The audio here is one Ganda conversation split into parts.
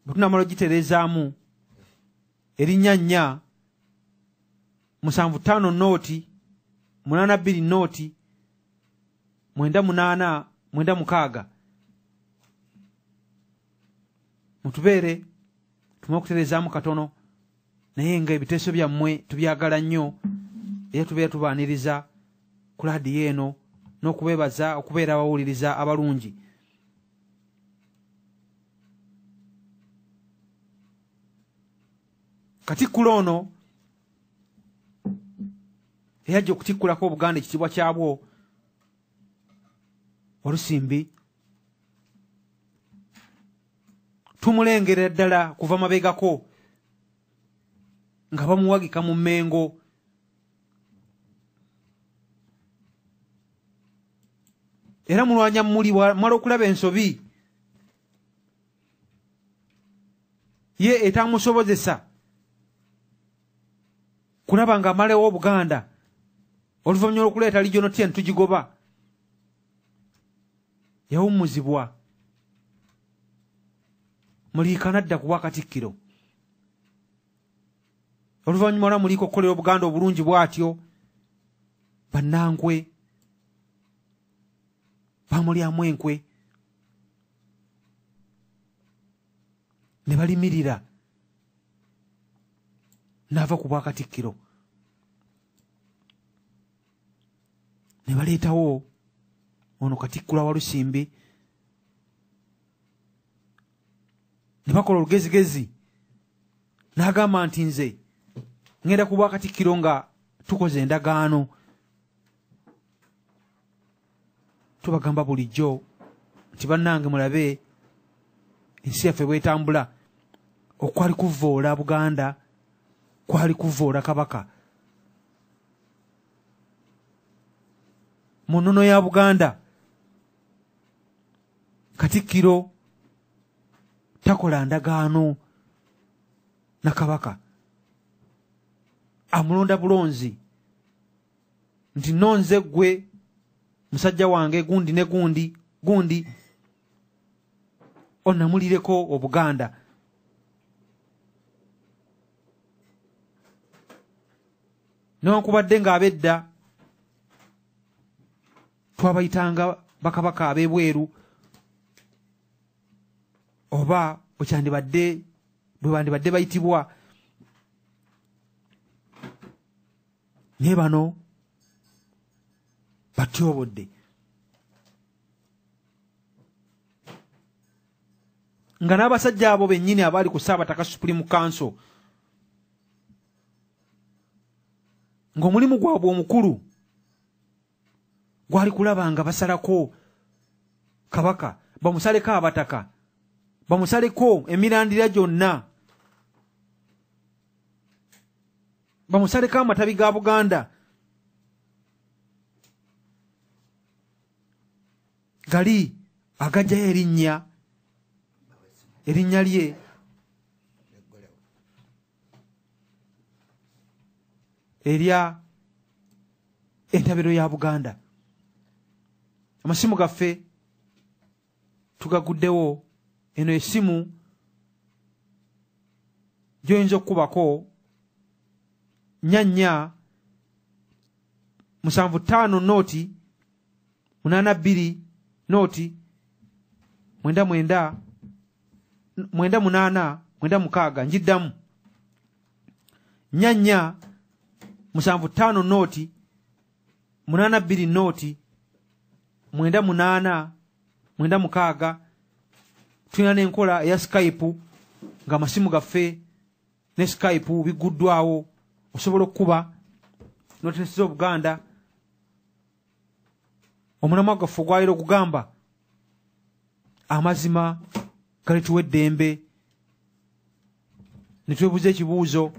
Butunamalo giterezaamu erinnya 4 75 noti 82 noti 98 96 mutubeere tumokuterezaamu katono naye nga ebiteeso byammwe tubyagala nnyo era tubeera tubaaniriza ku laadiyo eno n'okubeebaza okubeera abawuliriza abalungi. Katiikiro ono eyajja okutikkulako Obuganda ekitiibwa kyabwo Olusimbi tumulengera ddala kuva mabegako nga bamuwagika mu Mmengo. Era mulwanya muli mwala okulaba ensobi ye etamusobozesa kulaba nga amalewo Obuganda oluvannyuma lw'okuleeta Regional 10 tugigoba. Yawummuzibwa muliika nadda ku Bwakatikkiro. Oluvannyuma lwa muliika okukolera Obuganda obulungi bw'atyo bannankwe bamulyamu enkwe ne balimirira n'ava ku Bwakatikkiro ne baleetawo ono Katikkiro wa Lusimbi ne bakola olugezigezi n'agamba nti nze ngenda ku Bwakatikkiro nga tukoze endagaano. Tubagamba bulijjo nti bannange mulabe ensi yaffe bwetambula okwali kuvoola Buganda kwali kuvoola Kabaka. Mu nnono ya Buganda Katikkiro takola ndagaano na Kabaka, amulonda bulonzi nti nonze gwe musajja wange gundi ne gundi onamulireko Obuganda. Newankubadde ng'abedda twabayitanga bakabaka ab'ebweru oba bwe bandibadde bayitibwa, naye bano batyobodde. Nga n'abasajja abo bennyini abaali ku Ssaabataka Supreme Council ng'omulimu gwabwe omukulu gwali kulaba nga basalako Kabaka, bamusaleko abataka, bamusaleko emirandira gyonna, bamusaleko amatabi ga Buganda gali agajjayo erinnya lye erya entabiro ya Buganda. Amasimu gaffe tugaguddewo. Eno esimu gy'oyinza okukubako 44 75 noti 82 noti 99 98 96. Njiddamu 44 75 noti 82 noti 98 96. Tulina n'enkola eya Skype nga amasimu gaffe ne Skype biguddwawo, osobola okukuba n'oteseza Obuganda. Omulamwa gwaffe ogwalira okugamba amazima galituwa eddembe, ne twebuuza ekibuuzo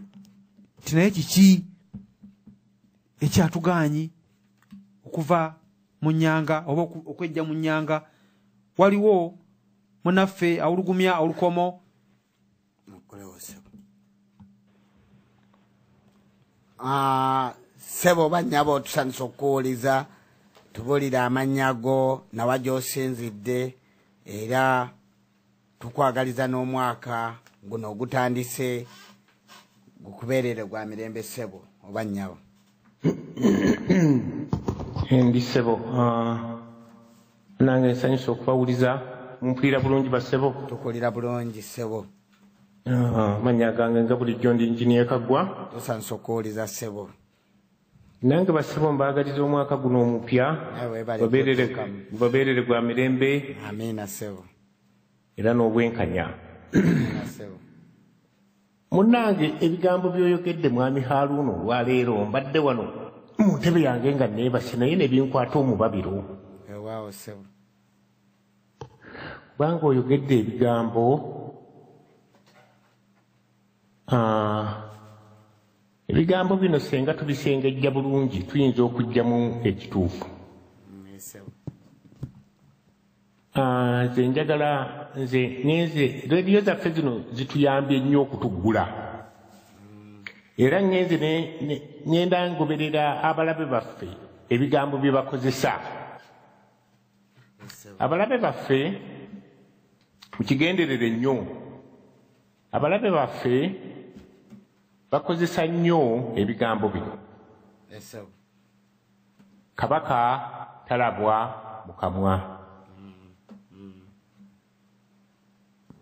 ti naye kiki ekyatugaanyi okuva mu nnyanga oba okwejja mu nnyanga. Waliwo munaffe awulugumya olukomo sebo banyabo tusanisa okuwuliza tubulira amannya go nawa gy'osinzidde era tukwagaliza n'omwaka guno ogutandise gukubeerere gwa mirembe ssebo oba nnyabo. Ndi ssebo nange nsanyusa okubawuliza mumpulira bulungi bassebo. Tukulira bulungi ssebo. Manya gange nga bulijjo ndi Engineer Kaggwa. Tusanyusa okuwuliza ssebo. Nange bassebo mbaagaliza omwaka guno omupya babeerere gwa mirembe. Amiina ssebo. Era n'obwenkanya. Amiina ssebo. Munnange ebigambo by'oyogedde mwami Haruno olwaleero mbadde wano mu ntebe yange nga neebase naye ne binkwata omubabiro. Ewaawo ssebo. Kubanga oyogedde ebigambo ebigambo bino senga tubisengejja bulungi tuyinza okugyamu ekituufu. Nze njagala ngenze rediyo zaffe zino zituyambye nnyo okutuggula era ngenze ngenda ngoberera abalabe baffe ebigambo bye bakozesa. Abalabe baffe mukigenderere nnyo. Abalabe baffe bakozesa nnyo ebigambo bino. Kabaka talabwa mu kamwa.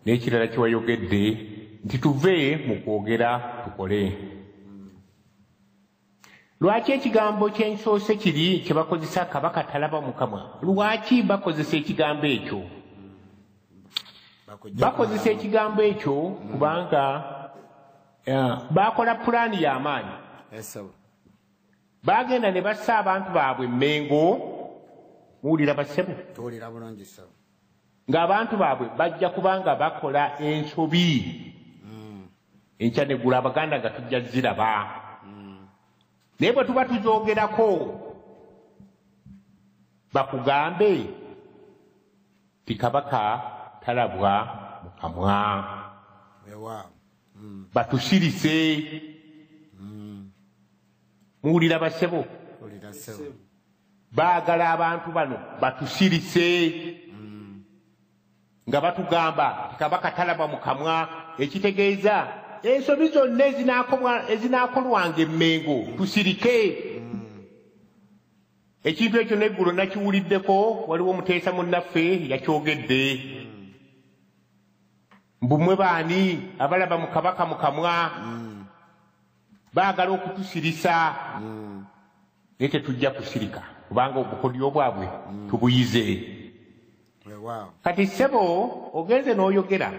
N'ekirala kyewayogedde nti tuve mu kwogera tukole. Lwaki ekigambo ky'ensoose kiri kye bakozesa kabaka talaba mu kamwa? Lwaki bakozesa ekigambo ekyo? Bakozesa ekigambo ekyo kubanga bakola pulaani y'amaanyi. Bagenda ne bassa abantu baabwe Mengo. Muwulira bassebo? Tuwulira bulungi ssebo. Ng'abantu baabwe bajja kubanga bakola ensobi. Enkya neggula Abaganda nga tujja ziraba. Naye bwe tuba tuzoogerako bakugambe ti kabaka talabwa mu kamwa. Batusirise. Muwulira bassebo? Baagala abantu bano batusirise nga batugamba ti kabaka talabwa mu kamwa. Ekitegeeza ensobi zonna ezinaakolwanga emmengo tusirike. Ekintu ekyo n'eggulo nakiwuliddeko, waliwo Omuteesa munnaffe yakyogedde. Mbumwe baani abalaba mu kabaka mu kamwa baagala okutusirisa. Naye tetujja kusirika kubanga obukodyo bwabwe tubuyize. Kati ssebo ogenze n'oyogera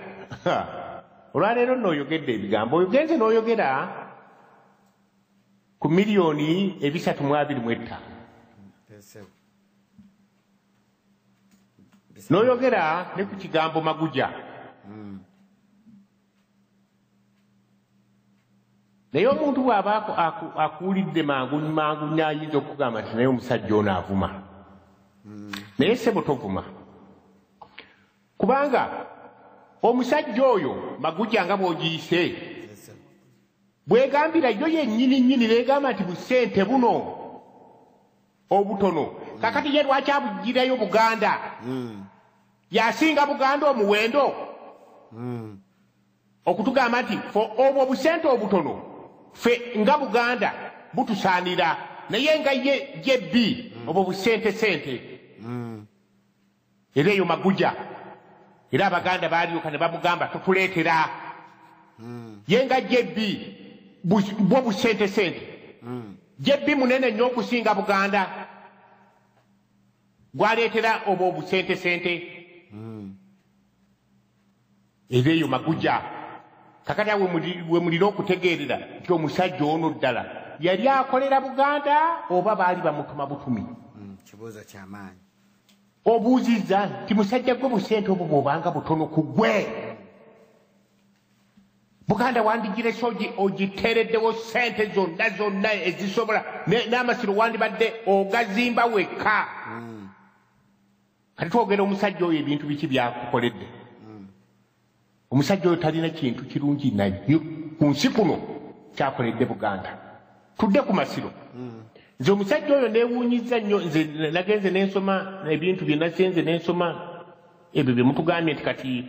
olwaleero n'oyogedde ebigambo ogenze n'oyogera ku miliyoni 325. N'oyogera ne ku kigambo maguja. Naye omuntu bw'aba akuwulidde mangu n'ayinza okugamba nti naye omusajja ono avuma. Naye ssebo tovuma. Kubanga omusajja oyo maguja nga bw'ogiyise bwegambira yo yennyini leegamba nti busente buno obutono kakati ye lwaki abugirayo Buganda? Yasinga Buganda omuwendo okutugamba nti obwo obusente obutono ffe nga Buganda butusaanira naye nga ye jebbi obwo busente. Era eyo maguja. Era Abaganda baalyoka ne bamugamba tukuleetera. Ye nga jebbi bwo busente. Jebbi munene nnyo okusinga Buganda. Gwaleetera obwo busente. Era eyo maguja. Kakati awe mulina okutegeerera nti omusajja ono ddala yali akolera Buganda oba baali bamutuma butumi. Kibuuzo ky'amaanyi. Obuuzizza nti musajja gwe busente obwo bw'obanga butono ku gwe. Buganda wandigirese ogiteereddewo sente zonna ezisobola n'amasiro wandibadde ogazimba wekka. Kati twogera omusajja oyo ebintu biki byakukoledde? Omusajja oyo talina kintu kirungi nayo ku nsi kuno kyakoledde Buganda. Tudde ku masiro. Nze omusajja oyo neewuunyiza nnyo. Nze nagenze n'ensoma ebintu bye nasenze n'ensoma ebyo bye mutugambye nti kati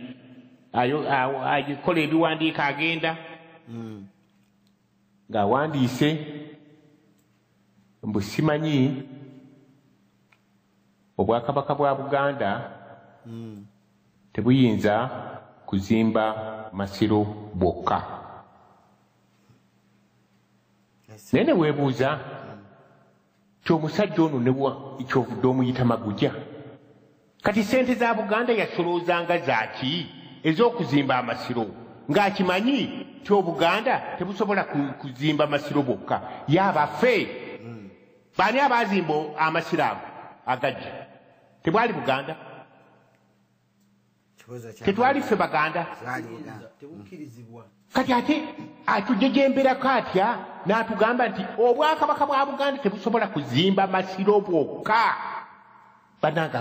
akola ebiwandiika agenda ng'awandiise mbu simanyi obwakabaka bwa Buganda tebuyinza kuzimba masiro bwokka. Naye ne weebuuza ti omusajja ono ne kyovudde omuyita Magujja. Kati ssente za Buganda yasoloozanga zaaki ez'okuzimba amasiro ng'akimanyi ti Obuganda tebusobola kuzimba masiro bwokka. Yabaffe baani abaazimba amasiro ago agajja? Tebwali Buganda? Tetwali ffe Baganda? Kati ate atujejemberako atya n'atugamba nti obwakabaka bwa Buganda tebusobola kuzimba masiro bwokka. Bannange